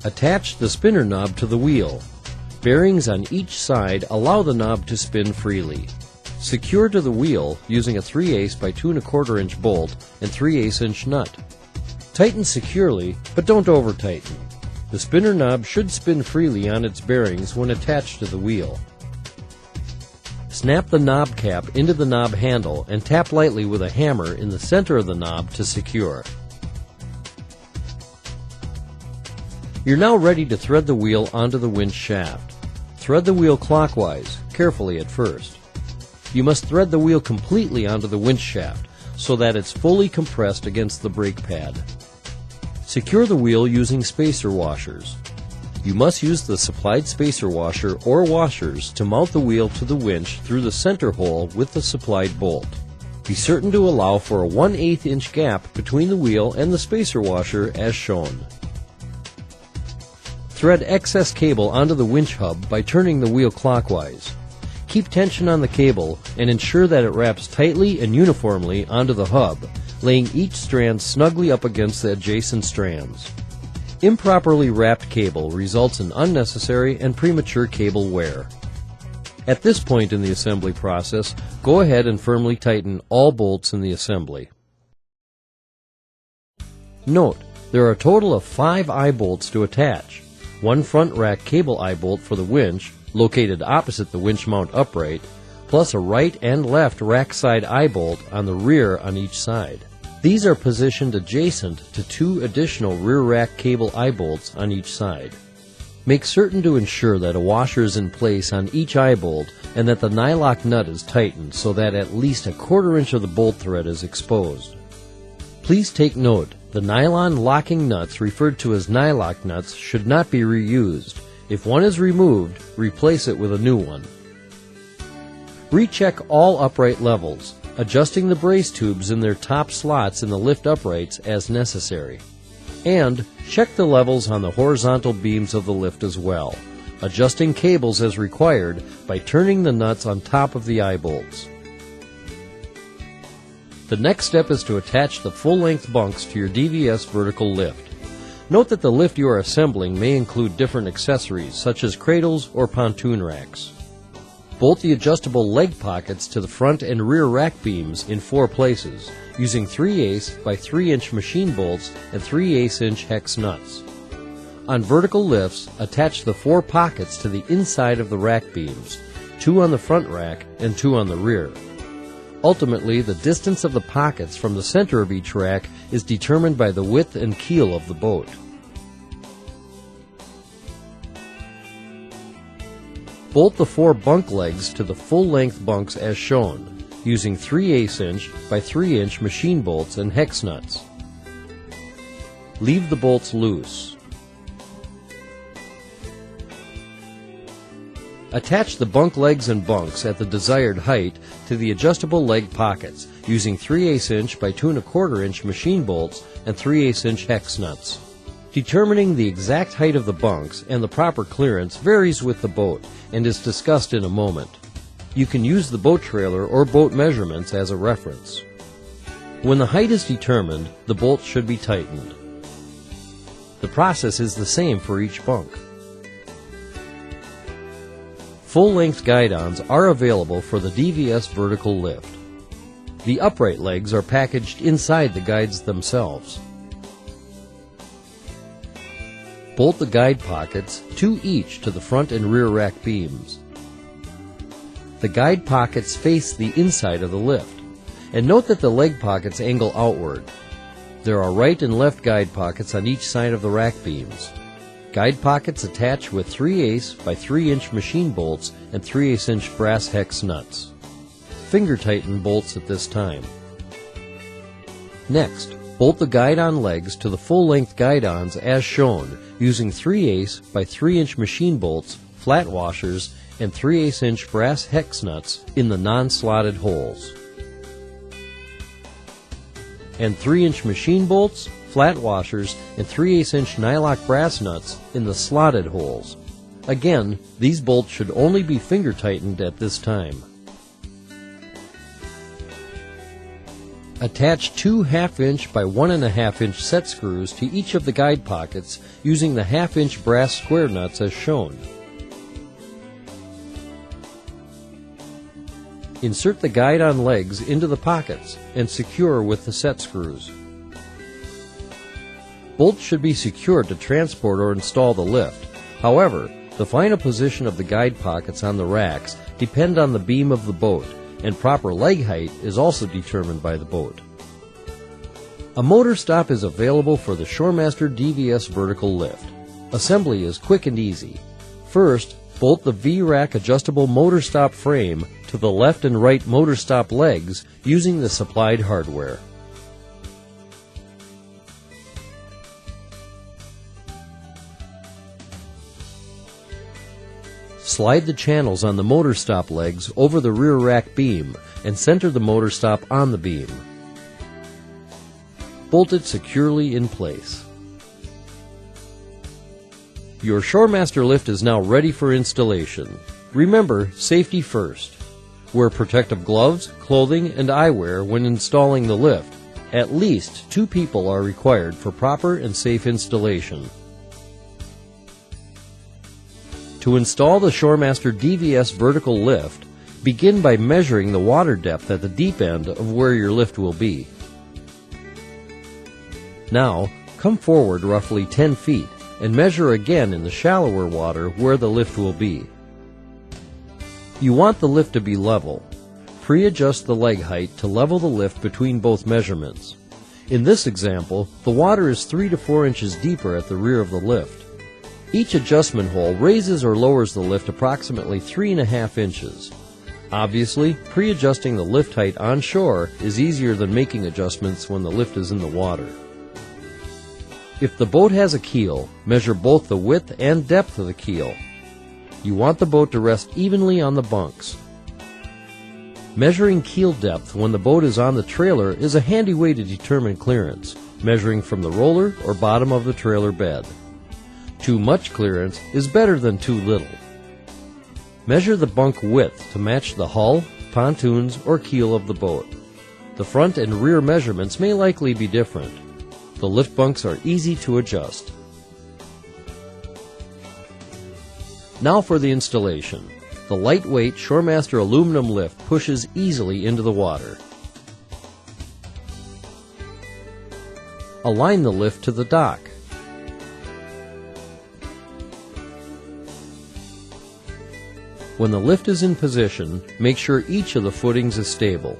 Attach the spinner knob to the wheel. Bearings on each side allow the knob to spin freely. Secure to the wheel using a 3/8 by 2 1/4 inch bolt and 3/8 inch nut. Tighten securely, but don't over tighten. The spinner knob should spin freely on its bearings when attached to the wheel. Snap the knob cap into the knob handle and tap lightly with a hammer in the center of the knob to secure. You're now ready to thread the wheel onto the winch shaft. Thread the wheel clockwise, carefully at first. You must thread the wheel completely onto the winch shaft so that it's fully compressed against the brake pad. Secure the wheel using spacer washers. You must use the supplied spacer washer or washers to mount the wheel to the winch through the center hole with the supplied bolt. Be certain to allow for a 1/8 inch gap between the wheel and the spacer washer as shown. Thread excess cable onto the winch hub by turning the wheel clockwise. Keep tension on the cable and ensure that it wraps tightly and uniformly onto the hub, laying each strand snugly up against the adjacent strands. Improperly wrapped cable results in unnecessary and premature cable wear. At this point in the assembly process, go ahead and firmly tighten all bolts in the assembly. Note, there are a total of 5 eye bolts to attach. One front rack cable eye bolt for the winch, located opposite the winch mount upright, plus a right and left rack side eye bolt on the rear on each side. These are positioned adjacent to 2 additional rear rack cable eye bolts on each side. Make certain to ensure that a washer is in place on each eye bolt and that the nylock nut is tightened so that at least 1/4 inch of the bolt thread is exposed. Please take note, the nylon locking nuts referred to as nylock nuts should not be reused. If one is removed, replace it with a new one. Recheck all upright levels, adjusting the brace tubes in their top slots in the lift uprights as necessary. And check the levels on the horizontal beams of the lift as well, adjusting cables as required by turning the nuts on top of the eye bolts. The next step is to attach the full-length bunks to your DVS vertical lift. Note that the lift you are assembling may include different accessories such as cradles or pontoon racks. Bolt the adjustable leg pockets to the front and rear rack beams in 4 places using 3/8 by 3 inch machine bolts and 3/8 inch hex nuts. On vertical lifts, attach the 4 pockets to the inside of the rack beams, 2 on the front rack and 2 on the rear. Ultimately, the distance of the pockets from the center of each rack is determined by the width and keel of the boat. Bolt the 4 bunk legs to the full-length bunks as shown, using 3/8 inch by 3 inch machine bolts and hex nuts. Leave the bolts loose. Attach the bunk legs and bunks at the desired height to the adjustable leg pockets, using 3/8 inch by 2 1/4 inch machine bolts and 3/8 inch hex nuts. Determining the exact height of the bunks and the proper clearance varies with the boat and is discussed in a moment. You can use the boat trailer or boat measurements as a reference. When the height is determined, the bolts should be tightened. The process is the same for each bunk. Full-length guidons are available for the DVS vertical lift. The upright legs are packaged inside the guides themselves. Bolt the guide pockets, 2 each to the front and rear rack beams. The guide pockets face the inside of the lift, and note that the leg pockets angle outward. There are right and left guide pockets on each side of the rack beams. Guide pockets attach with 3/8 by 3 inch machine bolts and 3/8 inch brass hex nuts. Finger tighten bolts at this time. Next, bolt the guide-on legs to the full-length guide-ons as shown, using 3/8 by 3 inch machine bolts, flat washers, and 3/8 inch brass hex nuts in the non-slotted holes. And 3 inch machine bolts, flat washers, and 3/8 inch nylock brass nuts in the slotted holes. Again, these bolts should only be finger tightened at this time. Attach 2 1/2" by 1 1/2" set screws to each of the guide pockets using the 1/2" brass square nuts as shown. Insert the guide-on legs into the pockets and secure with the set screws. Bolts should be secured to transport or install the lift. However, the final position of the guide pockets on the racks depend on the beam of the boat, and proper leg height is also determined by the boat. A motor stop is available for the ShoreMaster DVS Vertical Lift. Assembly is quick and easy. First, bolt the V-rack adjustable motor stop frame to the left and right motor stop legs using the supplied hardware. Slide the channels on the motor stop legs over the rear rack beam and center the motor stop on the beam. Bolt it securely in place. Your ShoreMaster lift is now ready for installation. Remember, safety first. Wear protective gloves, clothing, and eyewear when installing the lift. At least 2 people are required for proper and safe installation. To install the ShoreMaster DVS Vertical Lift, begin by measuring the water depth at the deep end of where your lift will be. Now, come forward roughly 10 feet and measure again in the shallower water where the lift will be. You want the lift to be level. Pre-adjust the leg height to level the lift between both measurements. In this example, the water is 3 to 4 inches deeper at the rear of the lift. Each adjustment hole raises or lowers the lift approximately 3.5 inches. Obviously, pre-adjusting the lift height on shore is easier than making adjustments when the lift is in the water. If the boat has a keel, measure both the width and depth of the keel. You want the boat to rest evenly on the bunks. Measuring keel depth when the boat is on the trailer is a handy way to determine clearance, measuring from the roller or bottom of the trailer bed. Too much clearance is better than too little. Measure the bunk width to match the hull, pontoons, or keel of the boat. The front and rear measurements may likely be different. The lift bunks are easy to adjust. Now for the installation. The lightweight ShoreMaster aluminum lift pushes easily into the water. Align the lift to the dock. When the lift is in position, make sure each of the footings is stable.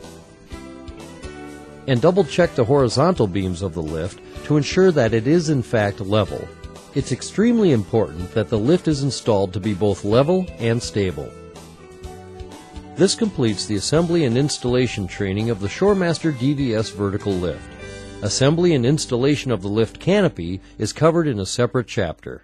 And double-check the horizontal beams of the lift to ensure that it is in fact level. It's extremely important that the lift is installed to be both level and stable. This completes the assembly and installation training of the ShoreMaster DVS Vertical Lift. Assembly and installation of the lift canopy is covered in a separate chapter.